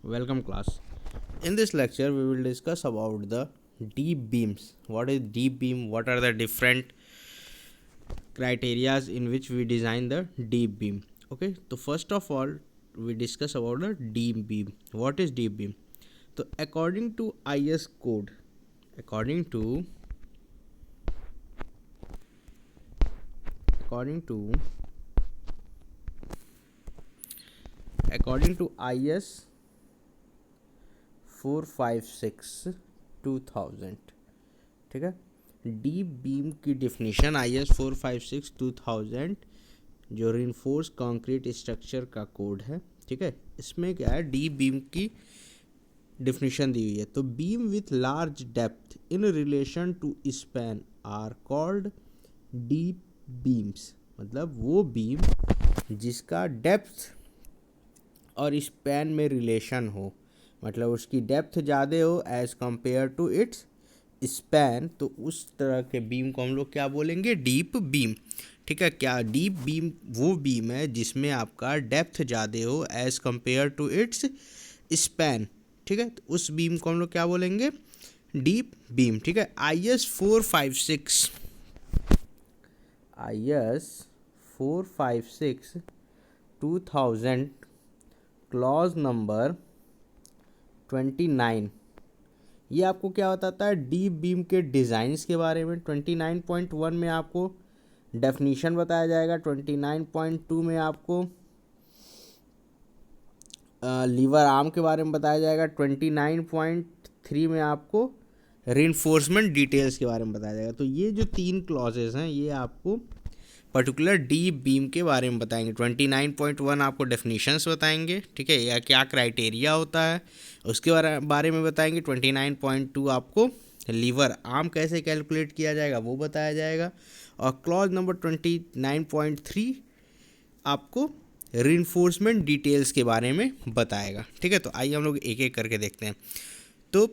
Welcome class. In this lecture we will discuss about the deep beams. What is deep beam? What are the different criterias in which we design the deep beam? Okay, so first of all we discuss about the deep beam. What is deep beam? So according to IS code, according to IS 456/2000, ठीक है। Deep beam की definition IS 456/2000 जो reinforced concrete structure का code है, ठीक है। इसमें क्या है, डीप बीम की डिफिनीशन दी हुई है। तो beam with large depth in relation to span are called deep beams. मतलब वो बीम जिसका डेप्थ और स्पैन में रिलेशन हो, मतलब उसकी डेप्थ ज़्यादा हो as compare to its span, तो उस तरह के बीम को हम लोग क्या बोलेंगे, डीप बीम, ठीक है। क्या डीप बीम वो बीम है जिसमें आपका डेप्थ ज़्यादा हो as compare to its span, ठीक है। तो उस बीम को हम लोग क्या बोलेंगे, डीप बीम, ठीक है। IS 456/2000 क्लॉज नंबर 29 ये आपको क्या बताता है, डीप बीम के डिज़ाइंस के बारे में। 29.1 में आपको डेफिनीशन बताया जाएगा, 29.2 में आपको लीवर आर्म के बारे में बताया जाएगा, 29.3 में आपको रिइंफोर्समेंट डिटेल्स के बारे में बताया जाएगा। तो ये जो 3 क्लॉजेस हैं ये आपको पर्टिकुलर डीप बीम के बारे में बताएंगे। 29.1 आपको डेफिनेशंस बताएंगे, ठीक है, या क्या क्राइटेरिया होता है उसके बारे में बताएंगे। 29.2 आपको लीवर आर्म कैसे कैलकुलेट किया जाएगा वो बताया जाएगा। और क्लॉज नंबर 29.3 आपको रिइंफोर्समेंट डिटेल्स के बारे में बताएगा, ठीक है। तो आइए हम लोग एक एक करके देखते हैं। तो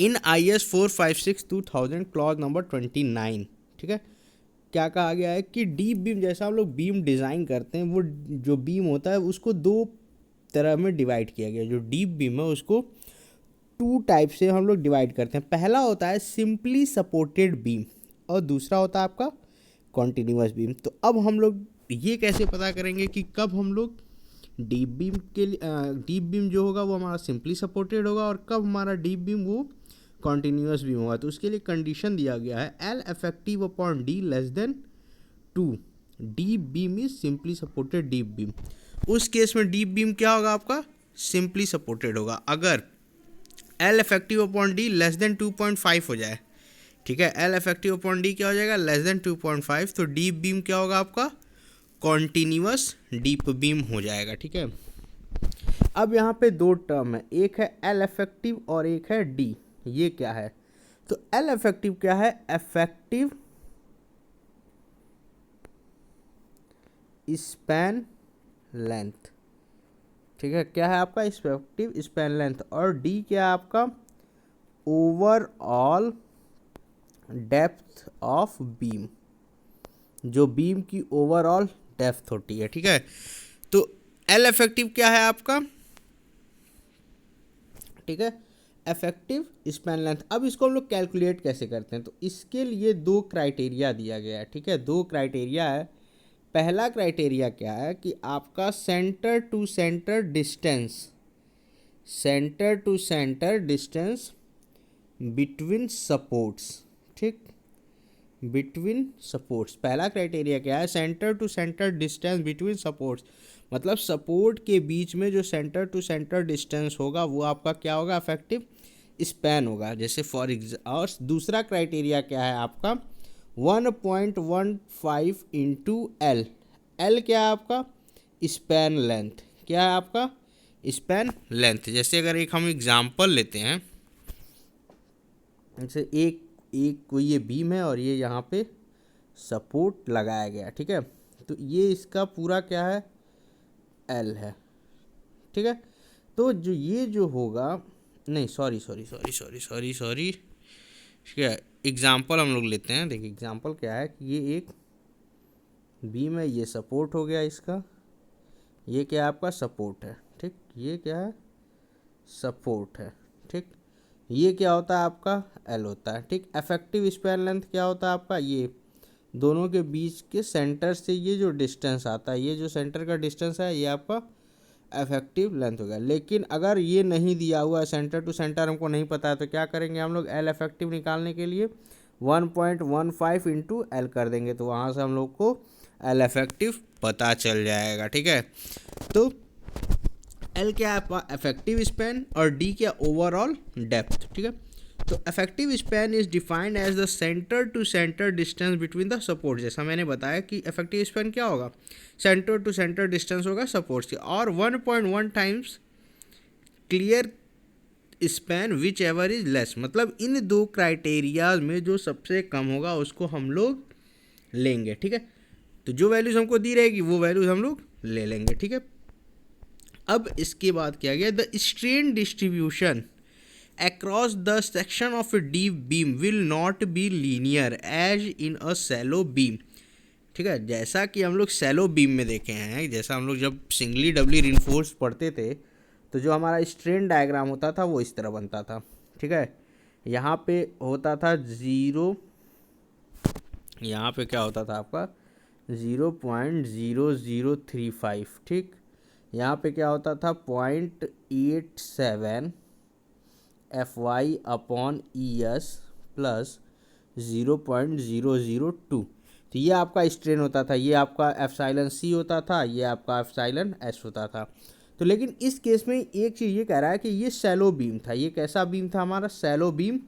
इन IS 456/2000 क्लॉज नंबर 29, ठीक है, क्या कहा गया है कि डीप बीम, जैसा हम लोग बीम डिज़ाइन करते हैं, वो जो बीम होता है उसको 2 तरह में डिवाइड किया गया है। जो डीप बीम है उसको 2 टाइप से हम लोग डिवाइड करते हैं। पहला होता है सिंपली सपोर्टेड बीम और दूसरा होता है आपका कॉन्टिन्यूअस बीम। तो अब हम लोग ये कैसे पता करेंगे कि कब हम लोग डीप बीम के लिए डीप बीम जो होगा वो हमारा सिंपली सपोर्टेड होगा और कब हमारा डीप बीम वो कॉन्टिन्यूअस बीम होगा। तो उसके लिए कंडीशन दिया गया है L effective upon D less then 2, deep beam is simply supported deep beam. उस केस में डीप बीम क्या होगा, आपका सिंपली सपोर्टेड होगा। अगर L effective upon D less than 2.5 हो जाए, ठीक है, L इफेक्टिव अपॉन D क्या हो जाएगा, लेस देन 2.5, तो डीप बीम क्या होगा आपका, कॉन्टिन्यूअस डीप बीम हो जाएगा, ठीक है। अब यहाँ पे 2 टर्म है, एक है L इफेक्टिव और एक है D। ये क्या है, तो L इफेक्टिव क्या है, इफेक्टिव स्पैन लेंथ, ठीक है, क्या है आपका इफेक्टिव स्पैन लेंथ। और D क्या है आपका, ओवरऑल डेप्थ ऑफ बीम, जो बीम की ओवरऑल डेप्थ होती है, ठीक है। तो L इफेक्टिव क्या है आपका, ठीक है, इफेक्टिव स्पैन लेंथ। अब इसको हम लोग कैलकुलेट कैसे करते हैं, तो इसके लिए 2 क्राइटेरिया दिया गया है, ठीक है। 2 क्राइटेरिया है। पहला क्राइटेरिया क्या है कि आपका centre to centre distance between supports, ठीक, बिटवीन सपोर्ट्स। पहला क्राइटेरिया क्या है, centre to centre distance between supports, मतलब सपोर्ट के बीच में जो सेंटर टू सेंटर डिस्टेंस होगा वो आपका क्या होगा, इफेक्टिव स्पैन होगा। जैसे फॉर और दूसरा क्राइटेरिया क्या है आपका, 1.15 इंटू L। L क्या है आपका, स्पैन लेंथ, क्या है आपका स्पैन लेंथ। जैसे अगर एक हम एग्जांपल लेते हैं, जैसे एक कोई ये बीम है और ये यहाँ पे सपोर्ट लगाया गया, ठीक है। तो ये इसका पूरा क्या है, L है, ठीक है। तो जो ये जो होगा, नहीं सॉरी, ठीक है, एग्जांपल हम लोग लेते हैं। देखिए एग्जांपल क्या है कि ये एक बीम है, ये सपोर्ट हो गया इसका, ये क्या आपका सपोर्ट है, ठीक, ये क्या है सपोर्ट है, ठीक। ये क्या होता है आपका एल होता है, ठीक। इफेक्टिव स्पैन लेंथ क्या होता है आपका, ये दोनों के बीच के सेंटर से ये जो डिस्टेंस आता है, ये जो सेंटर का डिस्टेंस है, ये आपका इफेक्टिव लेंथ हो गया। लेकिन अगर ये नहीं दिया हुआ है, सेंटर टू सेंटर हमको नहीं पता है, तो क्या करेंगे हम लोग, एल इफेक्टिव निकालने के लिए 1.15 इंटू एल कर देंगे, तो वहाँ से हम लोग को एल इफेक्टिव पता चल जाएगा, ठीक है। तो एल क्या है आपका इफेक्टिव स्पैन और डी क्या ओवरऑल डेप्थ, ठीक है। तो effective span is defined as the centre to centre distance between the support. जैसा मैंने बताया कि इफेक्टिव स्पैन क्या होगा, सेंटर टू सेंटर डिस्टेंस होगा सपोर्ट्स की, और 1.1 times clear span whichever is less. मतलब इन दो क्राइटेरियाज में जो सबसे कम होगा उसको हम लोग लेंगे, ठीक है। तो जो वैल्यूज हमको दी रहेगी वो वैल्यूज हम लोग ले लेंगे, ठीक है। अब इसके बाद क्या गया, the strain distribution across the section of a deep beam will not be linear as in a shallow beam, ठीक है। जैसा कि हम लोग सैलो बीम में देखे हैं, जैसा हम लोग जब सिंगली डबली रिइंफोर्स पढ़ते थे, तो जो हमारा स्ट्रेन डायग्राम होता था वो इस तरह बनता था, ठीक है। यहाँ पे होता था 0, यहाँ पे क्या होता था आपका 0.0035, ठीक। यहाँ पे क्या होता था 0.87 FY अपॉन ES प्लस 0.002। तो ये आपका स्ट्रेन होता था, ये आपका एप्सिलॉन C होता था, ये आपका एप्सिलॉन S होता था। तो लेकिन इस केस में एक चीज़ ये कह रहा है कि ये सैलो बीम था। ये कैसा बीम था हमारा, सैलो बीम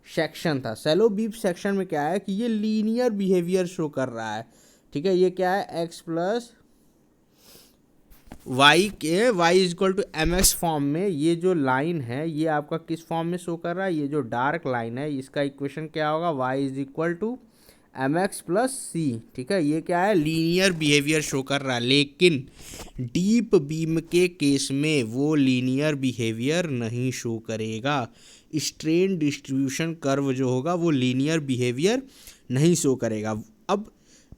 सेक्शन था। सैलो बीम सेक्शन में क्या है कि ये लीनियर बिहेवियर शो कर रहा है, ठीक है। ये क्या है x प्लस वाई के y is equal to M x form में, ये जो लाइन है ये आपका किस फॉर्म में शो कर रहा है, ये जो डार्क लाइन है इसका इक्वेशन क्या होगा, Y is equal to M X plus C, ठीक है। ये क्या है, लीनियर बिहेवियर शो कर रहा है। लेकिन डीप बीम के केस में वो लीनियर बिहेवियर नहीं शो करेगा। स्ट्रेन डिस्ट्रीब्यूशन कर्व जो होगा वो लीनियर बिहेवियर नहीं शो करेगा। अब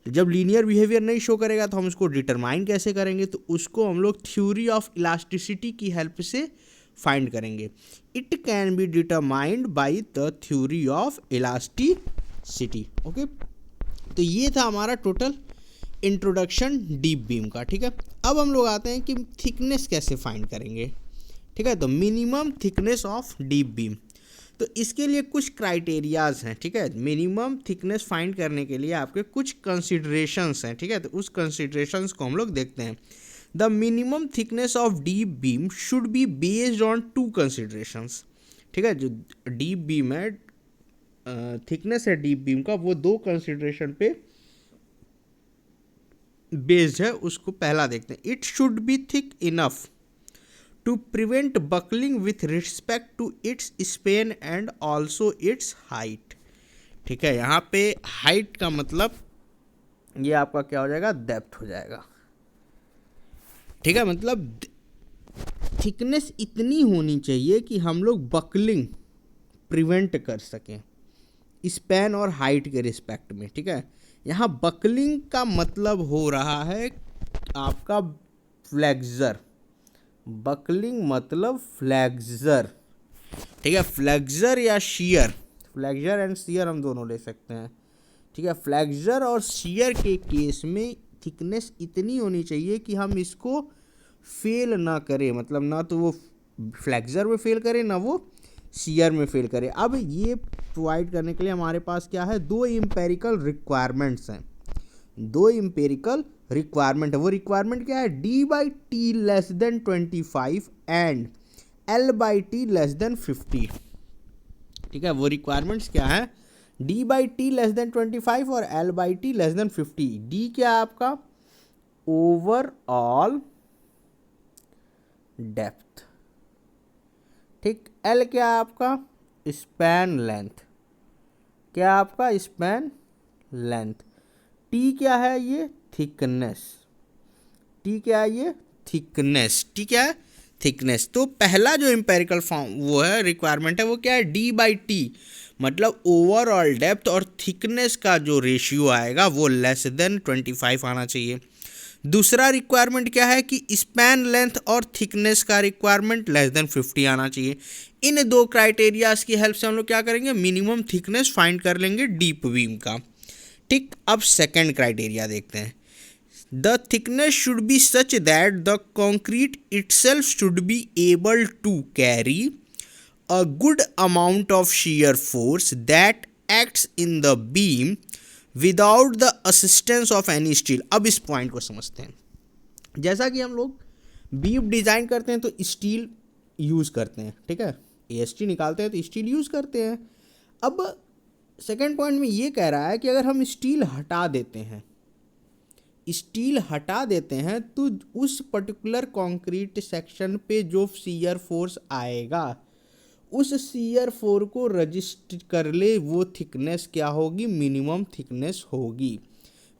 जब लीनियर बिहेवियर नहीं शो करेगा तो हम उसको डिटरमाइन कैसे करेंगे, तो उसको हम लोग थ्योरी ऑफ इलास्टिसिटी की हेल्प से फाइंड करेंगे। It can be determined by the theory of elasticity, okay. तो ये था हमारा टोटल इंट्रोडक्शन डीप बीम का, ठीक है। अब हम लोग आते हैं कि थिकनेस कैसे फाइंड करेंगे, ठीक है। तो minimum thickness of deep beam, तो इसके लिए कुछ क्राइटेरियाज हैं, ठीक है। मिनिमम थिकनेस फाइंड करने के लिए आपके कुछ कंसिडरेशंस हैं, ठीक है। तो उस कंसिडरेशंस को हम लोग देखते हैं। The minimum thickness of deep beam should be based on 2 considerations, ठीक है। जो डीप बीम है, थिकनेस है डीप बीम का, वो 2 कंसिडरेशन पे बेस्ड है। उसको पहला देखते हैं। It should be thick enough to prevent buckling with respect to its span and also its height, ठीक है। यहाँ पे हाइट का मतलब ये आपका क्या हो जाएगा, डेप्थ हो जाएगा, ठीक है। मतलब थिकनेस इतनी होनी चाहिए कि हम लोग बकलिंग प्रिवेंट कर सकें स्पैन और हाइट के रिस्पेक्ट में, ठीक है। यहाँ बकलिंग का मतलब हो रहा है आपका फ्लेक्सर, बकलिंग मतलब फ्लेक्सर, ठीक है। फ्लेक्सर या शियर, फ्लेक्सर एंड शियर हम दोनों ले सकते हैं, ठीक है। फ्लेक्सर और शियर के केस में थिकनेस इतनी होनी चाहिए कि हम इसको फेल ना करें, मतलब ना तो वो फ्लेक्सर में फेल करे ना वो शियर में फेल करे। अब ये प्रोवाइड करने के लिए हमारे पास क्या है, 2 एम्पेरिकल रिक्वायरमेंट्स हैं, 2 एम्पेरिकल रिक्वायरमेंट है। वो रिक्वायरमेंट क्या है, D by T less than 25 and L by T less than 50, ठीक है। वो रिक्वायरमेंट्स क्या है, D by T less than 25 और L by T less than 50। D क्या है आपका ओवरऑल डेप्थ, ठीक। एल क्या है आपका स्पैन लेंथ, क्या आपका स्पैन लेंथ। टी क्या है, ये थिकनेस, टी क्या है, ये थिकनेस, टी क्या है, थिकनेस। तो पहला जो एम्पेरिकल फॉर्म वो है रिक्वायरमेंट है वो क्या है, डी बाई टी, मतलब ओवरऑल डेप्थ और थिकनेस का जो रेशियो आएगा वो लेस देन 25 आना चाहिए। दूसरा रिक्वायरमेंट क्या है कि स्पैन लेंथ और थिकनेस का रिक्वायरमेंट लेस देन 50 आना चाहिए। इन दो क्राइटेरियाज की हेल्प से हम लोग क्या करेंगे, मिनिमम थिकनेस फाइंड कर लेंगे डीप बीम का। ठीक, अब सेकंड क्राइटेरिया देखते हैं। The thickness should be such that the concrete itself should be able to carry a good amount of shear force that acts in the beam without the assistance of any steel। अब इस point को समझते हैं। जैसा कि हम लोग beam design करते हैं तो स्टील यूज़ करते हैं, ठीक है, AST निकालते हैं तो स्टील यूज़ करते हैं। अब सेकेंड पॉइंट में ये कह रहा है कि अगर हम स्टील हटा देते हैं तो उस पर्टिकुलर कंक्रीट सेक्शन पे जो शियर फोर्स आएगा उस शियर फोर्स को रजिस्टर कर ले, वो थिकनेस क्या होगी, मिनिमम थिकनेस होगी।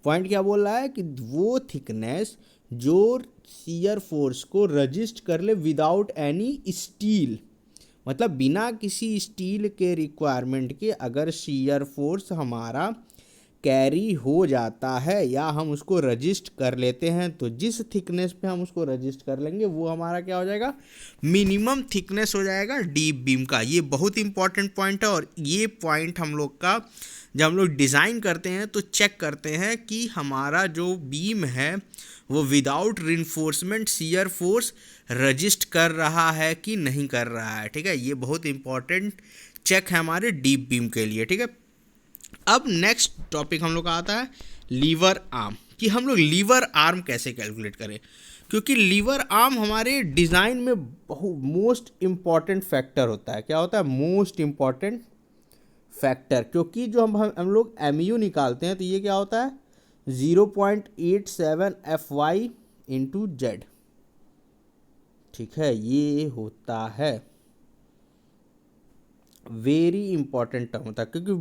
पॉइंट क्या बोल रहा है कि वो थिकनेस जो शियर फोर्स को रजिस्टर कर ले विदाउट एनी स्टील, मतलब बिना किसी स्टील के रिक्वायरमेंट के अगर शियर फोर्स हमारा कैरी हो जाता है या हम उसको रजिस्ट कर लेते हैं तो जिस थिकनेस पे हम उसको रजिस्ट कर लेंगे वो हमारा क्या हो जाएगा, मिनिमम थिकनेस हो जाएगा डीप बीम का। ये बहुत इंपॉर्टेंट पॉइंट है और ये पॉइंट हम लोग का जब हम लोग डिज़ाइन करते हैं तो चेक करते हैं कि हमारा जो बीम है वो without reinforcement shear force resist कर रहा है कि नहीं कर रहा है। ठीक है, ये बहुत इंपॉर्टेंट चेक है हमारे डीप बीम के लिए। ठीक है, अब नेक्स्ट टॉपिक हम लोग का आता है लीवर आर्म, कि हम लोग लीवर आर्म कैसे कैलकुलेट करें, क्योंकि लीवर आर्म हमारे डिज़ाइन में बहुत मोस्ट इम्पॉर्टेंट फैक्टर होता है। क्या होता है, मोस्ट इम्पॉर्टेंट फैक्टर, क्योंकि जो हम लोग MU निकालते हैं तो ये क्या होता है 0.87 FY इंटू जेड। ठीक है, ये होता है वेरी इंपॉर्टेंट टर्म होता है, क्योंकि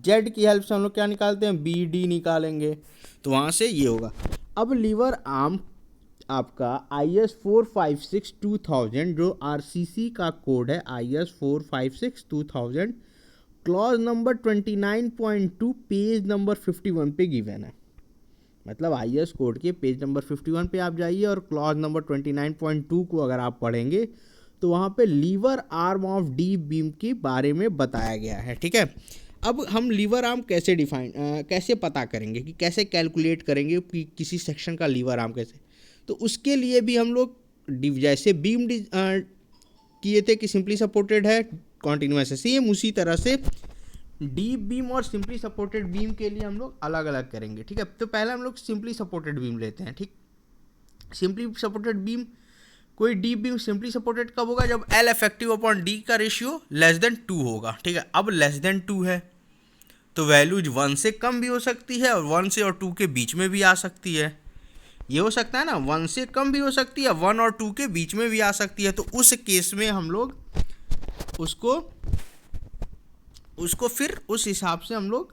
जेड की हेल्प से हम लोग क्या निकालते हैं, BD निकालेंगे, तो वहाँ से ये होगा। अब लीवर आर्म आपका IS 456-2000 जो RCC का कोड है IS 456-2000 clause number 29.2 page number 51 पे गिवन है। मतलब IS कोड के पेज नंबर 51 पे आप जाइए और क्लॉज नंबर 29.2 को अगर आप पढ़ेंगे तो वहाँ पे lever arm of deep beam के बारे में बताया गया है। ठीक है, अब हम लीवर आर्म कैसे पता करेंगे कि कैसे कैलकुलेट करेंगे कि किसी सेक्शन का लीवर आर्म कैसे, तो उसके लिए भी हम लोग जैसे बीम किए थे कि सिंपली सपोर्टेड है कॉन्टिन्यूस है, सेम उसी तरह से डीप बीम और सिंपली सपोर्टेड बीम के लिए हम लोग अलग अलग करेंगे। ठीक है, तो पहले हम लोग सिंपली सपोर्टेड बीम लेते हैं। ठीक, सिंपली सपोर्टेड बीम, कोई डीप बीम सिंपली सपोर्टेड कब होगा, जब L इफेक्टिव अपॉन D का रेशियो लेस देन 2 होगा। ठीक है, अब लेस देन 2 है तो वैल्यूज 1 से कम भी हो सकती है और 1 से और 2 के बीच में भी आ सकती है। ये हो सकता है ना, 1 से कम भी हो सकती है, 1 और 2 के बीच में भी आ सकती है। तो उस केस में हम लोग उसको फिर उस हिसाब से हम लोग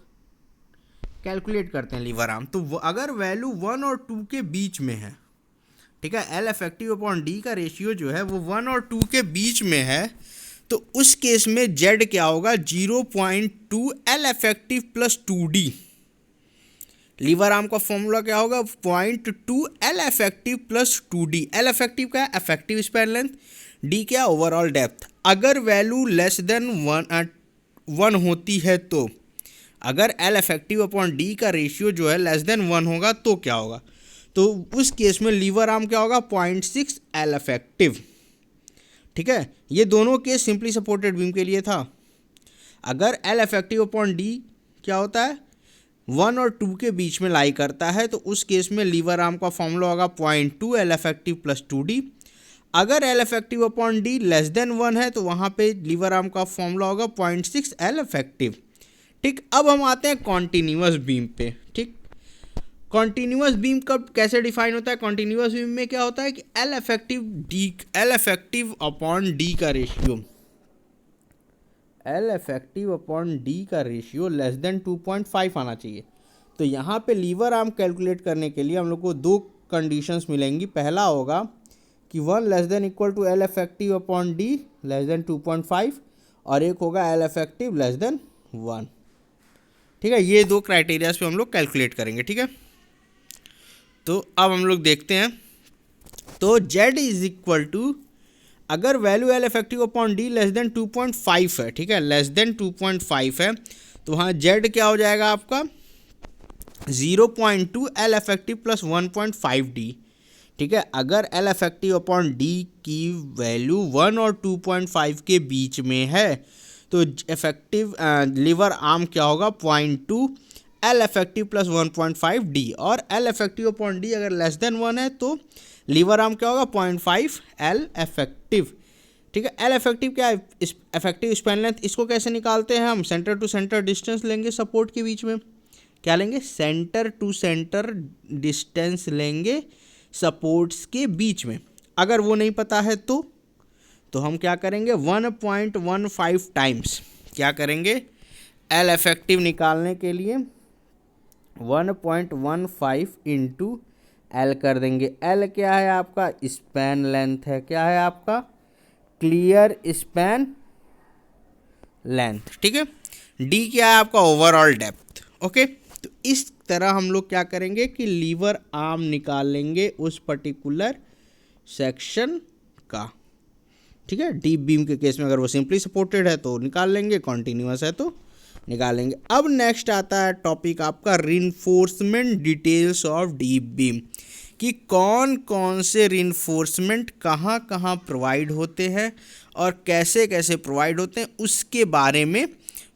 कैलकुलेट करते हैं लीवर आर्म। तो अगर वैल्यू 1 और 2 के बीच में है, ठीक है, L इफेक्टिव अपॉन D का रेशियो जो है वो 1 और 2 के बीच में है, तो उस केस में Z क्या होगा 0.2 L effective plus 2D। Lever arm का फॉर्मूला क्या होगा 0.2 L effective plus 2D। L effective क्या है, इफेक्टिव स्पैन लेंथ, D क्या, ओवरऑल डेप्थ। अगर वैल्यू लेस देन 1 होती है तो अगर L इफेक्टिव अपॉन D का रेशियो जो है लेस देन 1 होगा तो क्या होगा, तो उस केस में लीवर आर्म क्या होगा 0.6 L इफेक्टिव। ठीक है, ये दोनों केस सिंपली सपोर्टेड बीम के लिए था। अगर L इफेक्टिव अपॉन D क्या होता है 1 और 2 के बीच में लाई करता है तो उस केस में लीवर आर्म का फॉर्मूला होगा 0.2 L इफेक्टिव प्लस 2D। अगर L effective upon D less than 1 है तो वहाँ पे लीवर आर्म का फॉर्मूला होगा 0.6 L इफेक्टिव। ठीक, अब हम आते हैं कॉन्टिन्यूस बीम पे। ठीक, कॉन्टिन्यूस बीम कब कैसे डिफाइन होता है, कॉन्टिन्यूस बीम में क्या होता है कि L इफेक्टिव अपॉन D का ratio, L effective upon D का रेशियो लेस देन 2.5 आना चाहिए। तो यहाँ पे लीवर आर्म कैलकुलेट करने के लिए हम लोग को दो कंडीशंस मिलेंगी। पहला होगा कि 1 less than equal to L effective upon D less than 2.5 और एक होगा L इफेक्टिव लेस देन 1। ठीक है, ये दो क्राइटेरियाज पे हम लोग कैलकुलेट करेंगे। ठीक है, तो अब हम लोग देखते हैं, तो Z इज इक्वल टू, अगर value L effective upon D less than 2.5 है, ठीक है, लेस देन 2.5 है, तो वहाँ Z क्या हो जाएगा आपका 0.2 एल इफेक्टिव प्लस 1.5 डी, ठीक है। अगर एल इफेक्टिव अपॉन डी की वैल्यू 1 और 2.5 के बीच में है तो इफेक्टिव लीवर आर्म क्या होगा 0.2 एल इफेक्टिव प्लस 1.5 डी, और एल इफेक्टिव अपॉन डी अगर लेस देन 1 है तो लीवर आर्म क्या होगा 0.5 एल इफेक्टिव, ठीक है। एल इफेक्टिव क्या है, इफेक्टिव स्पैन लेंथ, इसको कैसे निकालते हैं हम, सेंटर टू सेंटर डिस्टेंस लेंगे सपोर्ट के बीच में, क्या लेंगे, सेंटर टू सेंटर डिस्टेंस लेंगे सपोर्ट्स के बीच में। अगर वो नहीं पता है तो हम क्या करेंगे 1.15 टाइम्स, क्या करेंगे एल इफेक्टिव निकालने के लिए 1.15 इंटू एल कर देंगे। एल क्या है आपका स्पैन लेंथ है, क्या है आपका क्लियर स्पैन लेंथ, ठीक है। डी क्या है आपका ओवरऑल डेप्थ, ओके। तो इस तरह हम लोग क्या करेंगे कि लीवर आर्म निकाल लेंगे उस पर्टिकुलर सेक्शन का, ठीक है। डीप बीम के केस में अगर वो सिंपली सपोर्टेड है तो निकाल लेंगे, कॉन्टिन्यूअस है तो निकालेंगे। अब नेक्स्ट आता है टॉपिक आपका reinforcement details of deep beam, कि कौन कौन से रिइंफोर्समेंट कहाँ कहाँ प्रोवाइड होते हैं और कैसे कैसे प्रोवाइड होते हैं उसके बारे में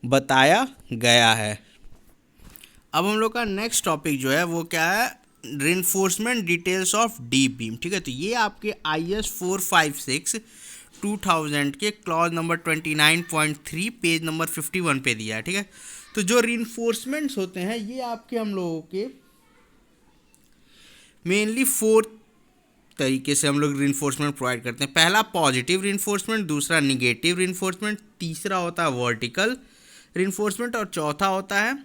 बताया गया है। अब हम लोग का नेक्स्ट टॉपिक जो है वो क्या है, reinforcement details of deep beam, ठीक है। तो ये आपके IS 456 2000 के क्लॉज नंबर 29.3 पेज नंबर 51 पे दिया है, ठीक है। तो जो रिइंफोर्समेंट्स होते हैं ये आपके हम लोगों के मेनली 4 तरीके से हम लोग रिइंफोर्समेंट प्रोवाइड करते हैं। पहला पॉजिटिव रिइंफोर्समेंट, दूसरा निगेटिव रिइंफोर्समेंट, तीसरा होता है वर्टिकल रिइंफोर्समेंट और चौथा होता है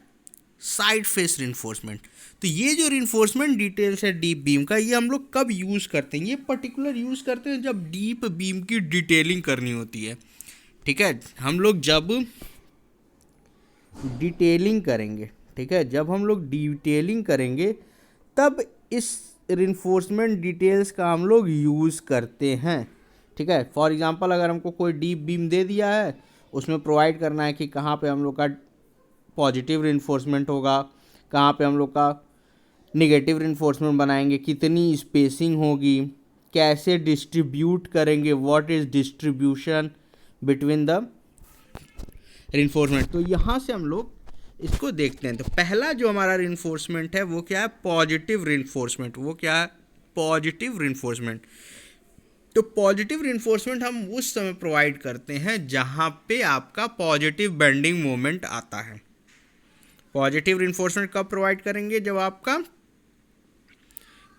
साइड फेस रिइंफोर्समेंट। तो ये जो रिइंफोर्समेंट डिटेल्स है डीप बीम का, ये हम लोग कब यूज़ करते हैं, ये पर्टिकुलर यूज़ करते हैं जब डीप बीम की डिटेलिंग करनी होती है, ठीक है। हम लोग जब डिटेलिंग करेंगे, ठीक है, जब हम लोग डिटेलिंग करेंगे तब इस रिइंफोर्समेंट डिटेल्स का हम लोग यूज़ करते हैं, ठीक है। फॉर एग्जांपल अगर हमको कोई डीप बीम दे दिया है, उसमें प्रोवाइड करना है कि कहाँ पे हम लोग का पॉजिटिव रिइंफोर्समेंट होगा, कहाँ पे हम लोग का निगेटिव रिइंफोर्समेंट बनाएंगे, कितनी स्पेसिंग होगी, कैसे डिस्ट्रीब्यूट करेंगे, what is distribution between the reinforcement. तो यहाँ से हम लोग इसको देखते हैं। तो पहला जो हमारा रिइंफोर्समेंट है वो क्या है, पॉजिटिव रिइंफोर्समेंट। वो क्या है, पॉजिटिव रिइंफोर्समेंट। तो पॉजिटिव रिइंफोर्समेंट हम उस समय प्रोवाइड करते हैं जहाँ पे आपका पॉजिटिव बेंडिंग मोमेंट आता है। पॉजिटिव रिइंफोर्समेंट कब प्रोवाइड करेंगे, जब आपका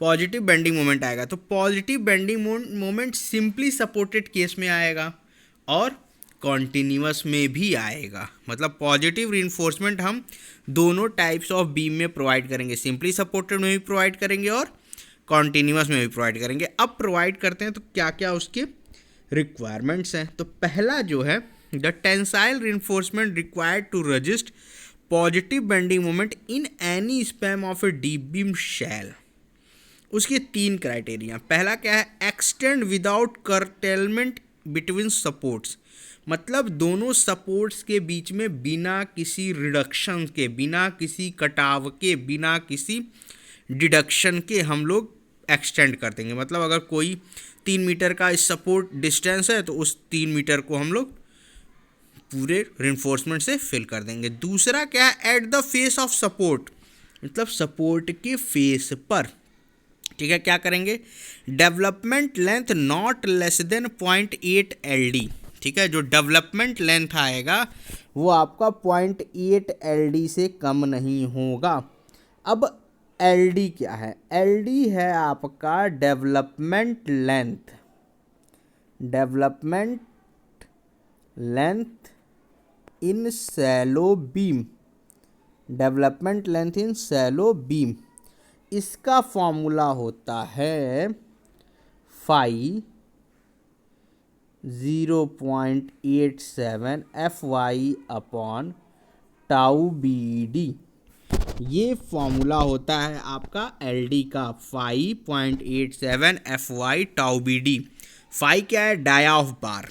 पॉजिटिव बेंडिंग मोमेंट आएगा। तो positive bending moment simply supported case में आएगा और कॉन्टिन्यूअस में भी आएगा। मतलब पॉजिटिव रिइंफोर्समेंट हम दोनों टाइप्स ऑफ बीम में प्रोवाइड करेंगे, सिंपली सपोर्टेड में भी प्रोवाइड करेंगे और कॉन्टिन्यूअस में भी प्रोवाइड करेंगे। अब प्रोवाइड करते हैं तो क्या क्या उसके रिक्वायरमेंट्स हैं। तो पहला जो है, the tensile reinforcement required to resist positive bending moment in any span of a deep beam shall. उसके 3 क्राइटेरिया। पहला क्या है, extend without curtailment between supports, मतलब दोनों सपोर्ट्स के बीच में बिना किसी रिडक्शन के, बिना किसी कटाव के, बिना किसी डिडक्शन के हम लोग एक्सटेंड कर देंगे। मतलब अगर कोई 3 मीटर का सपोर्ट डिस्टेंस है तो उस 3 मीटर को हम लोग पूरे रिइंफोर्समेंट से फिल कर देंगे। दूसरा क्या है, at the face of support, मतलब सपोर्ट के फेस पर, ठीक है, क्या करेंगे, development length not less than 0.8 LD, ठीक है। जो डेवलपमेंट लेंथ आएगा वो आपका 0.8 LD से कम नहीं होगा। अब LD क्या है, LD है आपका development length, development length in shallow beam, development length in shallow beam. इसका फॉर्मूला होता है phi 0.87 FY upon tau BD। ये फॉर्मूला होता है आपका एलडी का 5.87 FY टाउ BD। फाई क्या है? Dia of bar.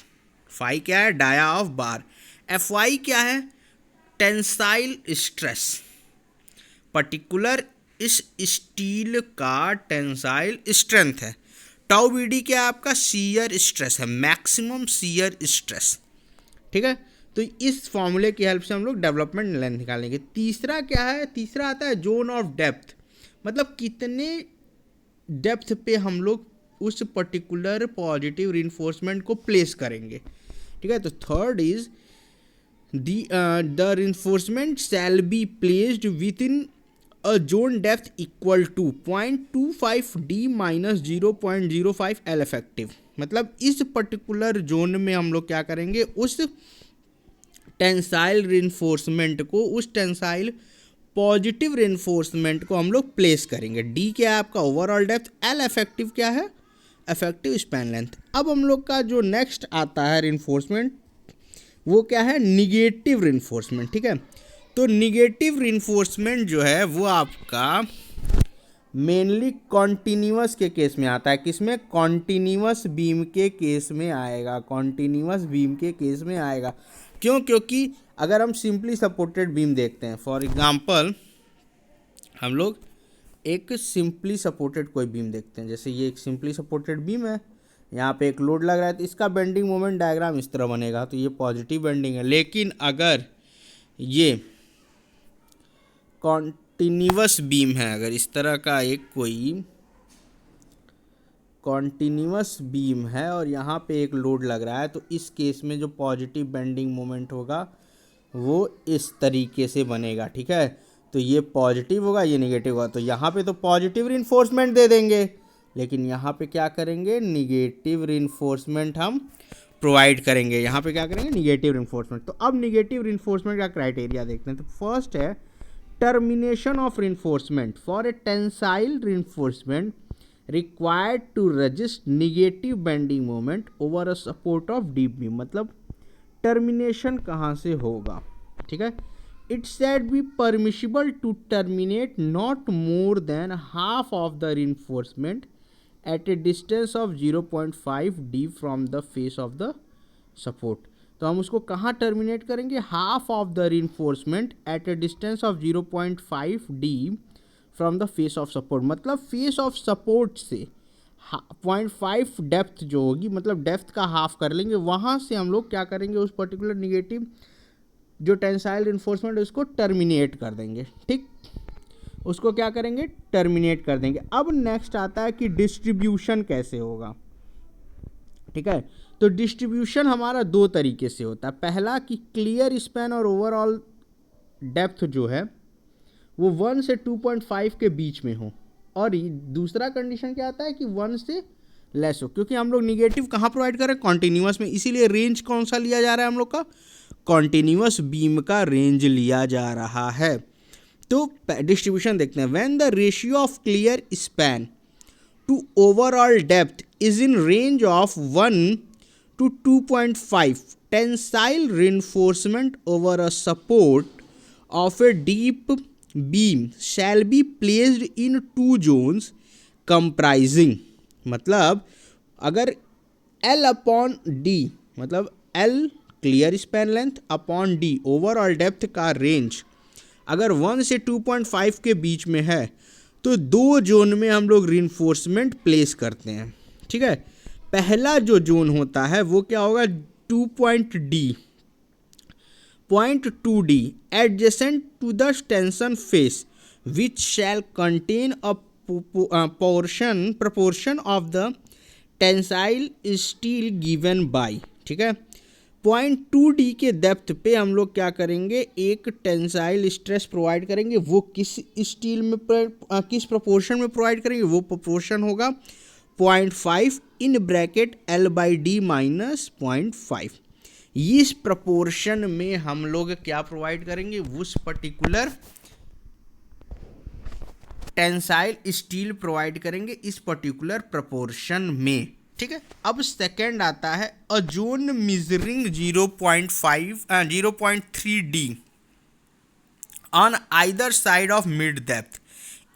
फाई क्या है? Dia of bar. FY क्या है? टेंसाइल स्ट्रेस, पर्टिकुलर इस स्टील का टेंसाइल स्ट्रेंथ है। टाउ BD क्या है? आपका शियर स्ट्रेस है, मैक्सिमम शियर स्ट्रेस। ठीक है, तो इस फॉर्मूले की हेल्प से हम लोग डेवलपमेंट लेंथ निकालेंगे। तीसरा क्या है? तीसरा आता है जोन ऑफ डेप्थ, मतलब कितने डेप्थ पे हम लोग उस पर्टिकुलर पॉजिटिव रिइंफोर्समेंट को प्लेस करेंगे। ठीक है, तो third is the reinforcement shall be placed within a zone depth equal to 0.25 D minus 0.05 L effective. मतलब इस पर्टिकुलर जोन में हम लोग क्या करेंगे, उस टेंसाइल रिइंफोर्समेंट को, उस टेंसाइल पॉजिटिव रिइंफोर्समेंट को हम लोग प्लेस करेंगे। डी क्या है? आपका ओवरऑल डेप्थ। एल इफेक्टिव क्या है? Effective span length. अब हम लोग का जो नेक्स्ट आता है रिइंफोर्समेंट, वो क्या है? Negative reinforcement. ठीक है, तो निगेटिव रिइंफोर्समेंट जो है वो आपका मेनली कॉन्टिन्यूअस के केस में आता है। किसमें? कॉन्टिन्यूअस बीम के केस में आएगा। कॉन्टिन्यूअस बीम के केस में आएगा। क्यों? क्योंकि अगर हम सिंपली सपोर्टेड बीम देखते हैं, फॉर एग्जांपल हम लोग एक सिंपली सपोर्टेड कोई बीम देखते हैं, जैसे ये एक सिंपली सपोर्टेड बीम है, यहाँ पे एक लोड लग रहा है, तो इसका बेंडिंग मोमेंट डायग्राम इस तरह बनेगा, तो ये पॉजिटिव बेंडिंग है। लेकिन अगर ये कॉन्टिन्यूअस बीम है, अगर इस तरह का एक कोई कॉन्टिन्यूअस बीम है और यहाँ पे एक लोड लग रहा है, तो इस केस में जो पॉजिटिव बेंडिंग मोमेंट होगा वो इस तरीके से बनेगा। ठीक है, तो ये पॉजिटिव होगा, ये निगेटिव होगा। तो यहाँ पे तो पॉजिटिव रिइंफोर्समेंट दे देंगे, लेकिन यहाँ पे क्या करेंगे? निगेटिव रिइंफोर्समेंट हम प्रोवाइड करेंगे। यहाँ पे क्या करेंगे? Negative reinforcement. तो अब निगेटिव रिइंफोर्समेंट का क्राइटेरिया देखते हैं। तो फर्स्ट है termination of reinforcement for a tensile reinforcement required to resist negative bending moment over a support of deep beam. मतलब टर्मिनेशन कहाँ से होगा? ठीक है, it shall be permissible to terminate not more than half of the reinforcement at a distance of 0.5 D from the face of the support. तो हम उसको कहाँ टर्मिनेट करेंगे? Half of the reinforcement at a distance of 0.5 D from the face of support. मतलब face of support से 0.5 depth जो होगी, मतलब डेप्थ का हाफ कर लेंगे, वहाँ से हम लोग क्या करेंगे? उस पर्टिकुलर निगेटिव जो टेंसाइल रिइंफोर्समेंट है उसको टर्मिनेट कर देंगे। ठीक, उसको क्या करेंगे? टर्मिनेट कर देंगे। अब नेक्स्ट आता है कि डिस्ट्रीब्यूशन कैसे होगा। ठीक है, तो डिस्ट्रीब्यूशन हमारा दो तरीके से होता है। पहला कि क्लियर स्पैन और ओवरऑल डेप्थ जो है वो 1 से 2.5 के बीच में हो, और दूसरा कंडीशन क्या आता है कि 1 से लेस हो। क्योंकि हम लोग निगेटिव कहाँ प्रोवाइड कर रहे हैं? कॉन्टिन्यूअस में, इसीलिए रेंज कौन सा लिया जा रहा है हम लोग का? कॉन्टिन्यूअस बीम का रेंज लिया जा रहा है। तो डिस्ट्रीब्यूशन देखते हैं। When the ratio of clear span to overall depth is in range of 1 to 2.5 tensile reinforcement over a support of a deep beam shall be placed in 2 zones comprising. मतलब अगर L अपॉन D, मतलब L clear span length upon D overall depth का range अगर 1 से 2.5 के बीच में है, तो 2 जोन में हम लोग रिइंफोर्समेंट प्लेस करते हैं। ठीक है, पहला जो जोन होता है वो क्या होगा? 0.2D adjacent to the tension face which shall contain a proportion of the tensile steel given by. ठीक है, 0.2D के डेप्थ पे हम लोग क्या करेंगे? एक टेंसाइल स्ट्रेस प्रोवाइड करेंगे। वो किस स्टील में किस प्रोपोर्शन में प्रोवाइड करेंगे? वो प्रोपोर्शन होगा 0.5 इन ब्रैकेट L/D माइनस 0.5। इस प्रोपोर्शन में हम लोग क्या प्रोवाइड करेंगे? उस पर्टिकुलर टेंसाइल स्टील प्रोवाइड करेंगे इस पर्टिकुलर प्रोपोर्शन में। ठीक है, अब सेकेंड आता है a zone measuring 0.3D on either side of mid depth.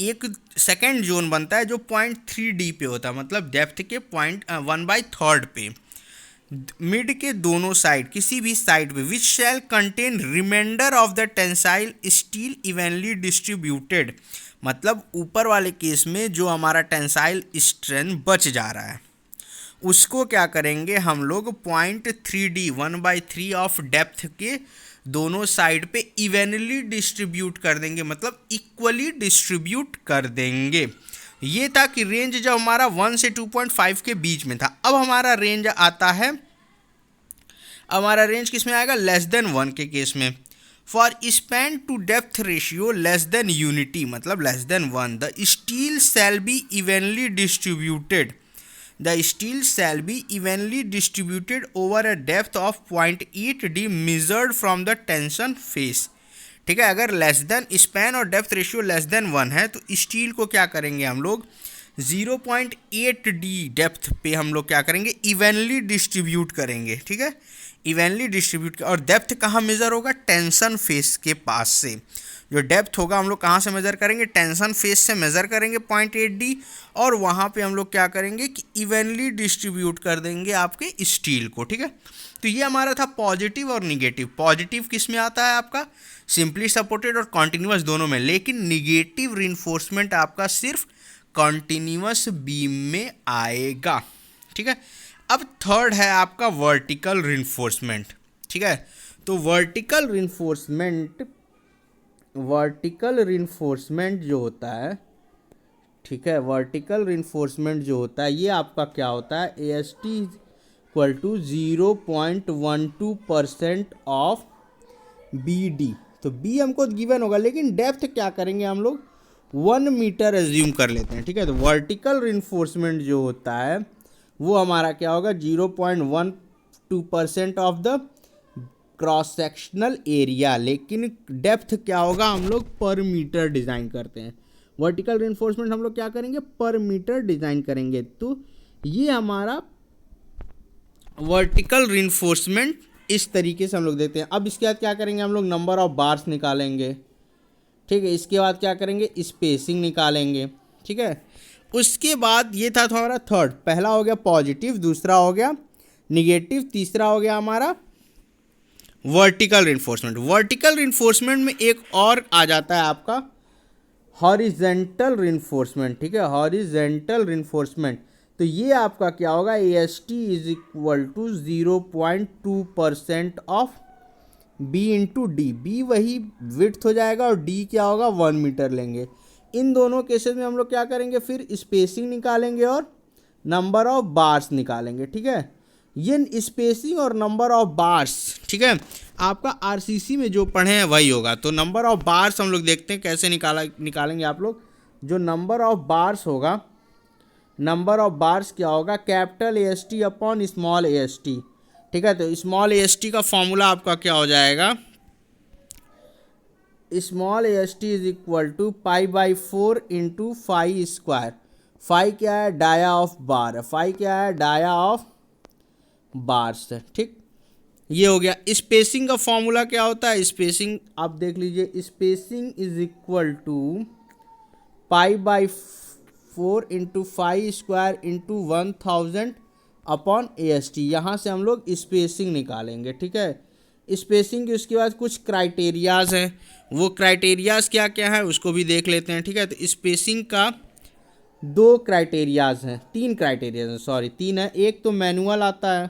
एक सेकेंड जोन बनता है जो 0.3D पे होता है, मतलब डेप्थ के 1/3 पे, मिड के दोनों साइड, किसी भी साइड पे, which shall contain reminder of the tensile steel evenly distributed, मतलब ऊपर वाले केस में जो हमारा टेंसाइल स्ट्रेंथ बच जा रहा है उसको क्या करेंगे हम लोग 0.3D 1/3 ऑफ डेप्थ के दोनों साइड पे इवनली डिस्ट्रीब्यूट कर देंगे, मतलब इक्वली डिस्ट्रीब्यूट कर देंगे। ये था कि रेंज जब हमारा 1 से 2.5 के बीच में था। अब हमारा रेंज आता है, हमारा रेंज किस में आएगा, लेस देन 1 के केस में। For span to depth ratio less than unity, मतलब less than 1, the steel shall be evenly distributed, the steel shall be evenly distributed over a depth of 0.8D measured from the tension face। ठीक है, अगर less than span और depth ratio less than 1 है तो steel को क्या करेंगे हम लोग 0.8D डेप्थ पे हम लोग क्या करेंगे, इवनली डिस्ट्रीब्यूट करेंगे। ठीक है, इवनली डिस्ट्रीब्यूट, और डेप्थ कहाँ मेज़र होगा, टेंशन फेस के पास से। जो डेप्थ होगा हम लोग कहाँ से मेज़र करेंगे, टेंशन फेस से मेज़र करेंगे 0.8D, और वहाँ पे हम लोग क्या करेंगे कि इवनली डिस्ट्रीब्यूट कर देंगे आपके स्टील को। ठीक है, तो ये हमारा था पॉजिटिव और निगेटिव। पॉजिटिव किस में आता है आपका, सिंपली सपोर्टेड और कॉन्टिन्यूस दोनों में, लेकिन निगेटिव रिइंफोर्समेंट आपका सिर्फ कॉन्टिन्यूस बीम में आएगा। ठीक है, अब थर्ड है आपका वर्टिकल रिइंफोर्समेंट। ठीक है, तो वर्टिकल रिइंफोर्समेंट जो होता है, ठीक है, वर्टिकल रिइंफोर्समेंट जो होता है ये आपका क्या होता है, AST equal to 0.12% of BD। तो B हमको गिवन होगा, लेकिन डेप्थ क्या करेंगे हम लोग 1 मीटर एज्यूम कर लेते हैं। ठीक है, तो वर्टिकल रिइंफोर्समेंट जो होता है वो हमारा क्या होगा 0.12% of the cross sectional area, लेकिन डेप्थ क्या होगा हम लोग पर मीटर डिज़ाइन करते हैं। वर्टिकल रिइंफोर्समेंट हम लोग क्या करेंगे, पर मीटर डिज़ाइन करेंगे। तो ये हमारा वर्टिकल रिइंफोर्समेंट इस तरीके से हम लोग देखते हैं। अब इसके बाद क्या करेंगे हम लोग, नंबर ऑफ बार्स निकालेंगे। ठीक है, इसके बाद क्या करेंगे, स्पेसिंग निकालेंगे। ठीक है, उसके बाद ये था हमारा थर्ड, पहला हो गया पॉजिटिव, दूसरा हो गया निगेटिव, तीसरा हो गया हमारा वर्टिकल रिइंफोर्समेंट। वर्टिकल रिइंफोर्समेंट में एक और आ जाता है आपका हॉरिजेंटल रिइंफोर्समेंट। ठीक है, हॉरिजेंटल रिइंफोर्समेंट, तो ये आपका क्या होगा, AST is equal to 0.2% of B into D. B वही विड्थ हो जाएगा और D क्या होगा 1 मीटर लेंगे। इन दोनों केसेस में हम लोग क्या करेंगे, फिर स्पेसिंग निकालेंगे और नंबर ऑफ बार्स निकालेंगे। ठीक है, ये स्पेसिंग और नंबर ऑफ बार्स, ठीक है, आपका RCC में जो पढ़े हैं वही होगा। तो नंबर ऑफ बार्स हम लोग देखते हैं कैसे निकालेंगे आप लोग। जो नंबर ऑफ बार्स होगा, नंबर ऑफ बार्स क्या होगा, capital AST upon small AST। ठीक है, तो स्मॉल AST का फॉर्मूला आपका क्या हो जाएगा, small AST is equal to π/4 into phi square. Phi क्या है, डाया ऑफ बार है, फाई क्या है, डाया ऑफ बार्स है। ठीक, ये हो गया। स्पेसिंग का फॉर्मूला क्या होता है, स्पेसिंग आप देख लीजिए, spacing is equal to π/4 into phi square into 1000 upon AST। यहाँ से हम लोग स्पेसिंग निकालेंगे। ठीक है, स्पेसिंग के उसके बाद कुछ क्राइटेरियाज हैं, वो क्राइटेरियाज क्या क्या है उसको भी देख लेते हैं। ठीक है, तो स्पेसिंग का 2 क्राइटेरियाज हैं, 3 क्राइटेरियाज हैं, सॉरी 3 है। एक तो मैनुअल आता है,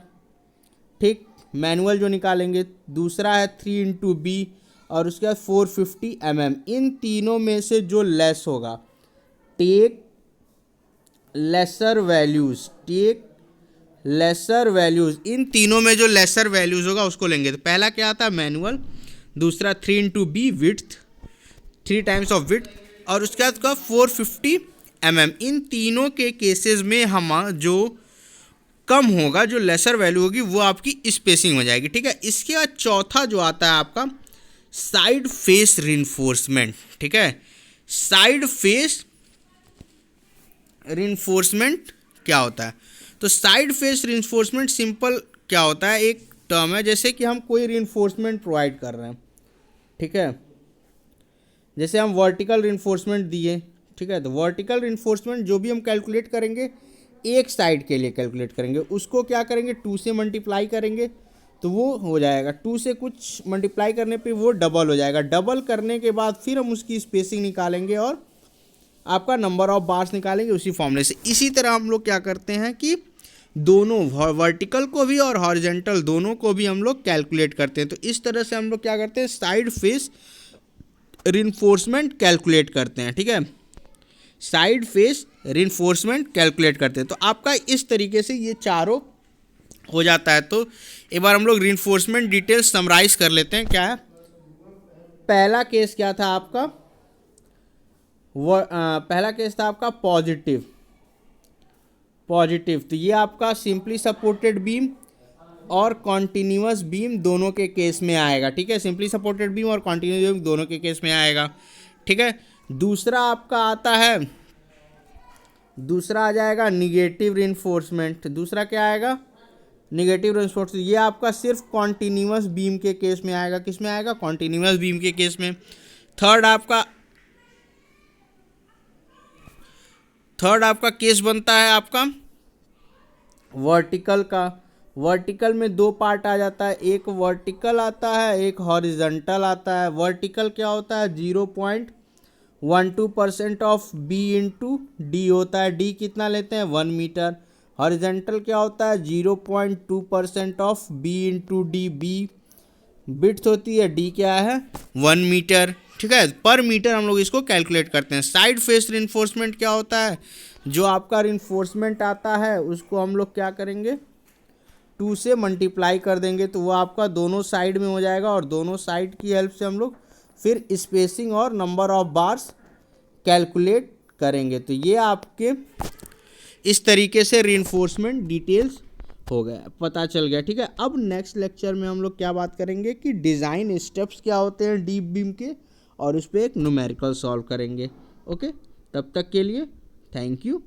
ठीक, मैनुअल जो निकालेंगे। दूसरा है 3 इंटू B, और उसके बाद 450 mm। इन तीनों में से जो लेस होगा, take lesser values, take lesser values, इन तीनों में जो लेसर वैल्यूज होगा उसको लेंगे। तो पहला क्या आता है, मैनुअल। दूसरा 3 into B width, 3 times of width, और उसके बाद का 450 mm। इन तीनों के केसेस में हम जो कम होगा, जो लेसर वैल्यू होगी, वो आपकी स्पेसिंग हो जाएगी। ठीक है, इसके बाद चौथा जो आता है आपका साइड फेस रिइंफोर्समेंट। ठीक है, साइड फेस रिइंफोर्समेंट क्या होता है, तो साइड फेस रिइंफोर्समेंट सिंपल क्या होता है, एक टर्म है, जैसे कि हम कोई रिइंफोर्समेंट प्रोवाइड कर रहे हैं। ठीक है, जैसे हम वर्टिकल रिइंफोर्समेंट दिए, ठीक है, तो वर्टिकल रिइंफोर्समेंट जो भी हम कैलकुलेट करेंगे एक साइड के लिए कैलकुलेट करेंगे, उसको क्या करेंगे 2 से मल्टीप्लाई करेंगे तो वो हो जाएगा 2 से कुछ मल्टीप्लाई करने पे वो डबल हो जाएगा। डबल करने के बाद फिर हम उसकी स्पेसिंग निकालेंगे और आपका नंबर ऑफ बार्स निकालेंगे उसी फॉर्मूले से। इसी तरह हम लोग क्या करते हैं कि दोनों वर्टिकल को भी और हॉरिजॉन्टल दोनों को भी हम लोग कैलकुलेट करते हैं। तो इस तरह से हम लोग क्या करते हैं साइड फेस रिइंफोर्समेंट कैलकुलेट करते हैं, ठीक है, साइड फेस रिइंफोर्समेंट कैलकुलेट करते हैं। तो आपका इस तरीके से ये चारों हो जाता है। तो एक बार हम लोग रिइंफोर्समेंट डिटेल्स समराइज कर लेते हैं। क्या है, पहला केस क्या था आपका, पहला केस था आपका पॉजिटिव। तो ये आपका सिंपली सपोर्टेड बीम और कॉन्टिन्यूअस बीम दोनों के केस में आएगा, ठीक है, सिंपली सपोर्टेड बीम और कॉन्टिन्यूअस बीम दोनों के केस में आएगा, ठीक है। दूसरा आपका आता है, दूसरा आ जाएगा निगेटिव रिइंफोर्समेंट। दूसरा क्या आएगा, निगेटिव रिइंफोर्समेंट। ये आपका सिर्फ कॉन्टिन्यूअस बीम के केस में आएगा। किस में आएगा, कॉन्टिन्यूअस बीम के केस में। थर्ड आपका केस बनता है आपका वर्टिकल का। वर्टिकल में दो पार्ट आ जाता है, एक वर्टिकल आता है, एक हॉरिजॉन्टल आता है। वर्टिकल क्या होता है 0.12% ऑफ बी इंटू डी होता है। डी कितना लेते हैं 1 मीटर। हॉरिजॉन्टल क्या होता है 0.2% of B into D. B बिट्स होती है, डी क्या है 1 मीटर, ठीक है। पर मीटर हम लोग इसको कैलकुलेट करते हैं। साइड फेस रिइंफोर्समेंट क्या होता है, जो आपका रिइंफोर्समेंट आता है उसको हम लोग क्या करेंगे 2 से मल्टीप्लाई कर देंगे तो वो आपका दोनों साइड में हो जाएगा और दोनों साइड की हेल्प से हम लोग फिर स्पेसिंग और नंबर ऑफ बार्स कैलकुलेट करेंगे। तो ये आपके इस तरीके से रिइंफोर्समेंट डिटेल्स हो गया, पता चल गया, ठीक है। अब नेक्स्ट लेक्चर में हम लोग क्या बात करेंगे कि डिज़ाइन स्टेप्स क्या होते हैं डीप बीम के, और उस पर एक न्यूमेरिकल सॉल्व करेंगे। ओके, तब तक के लिए थैंक यू।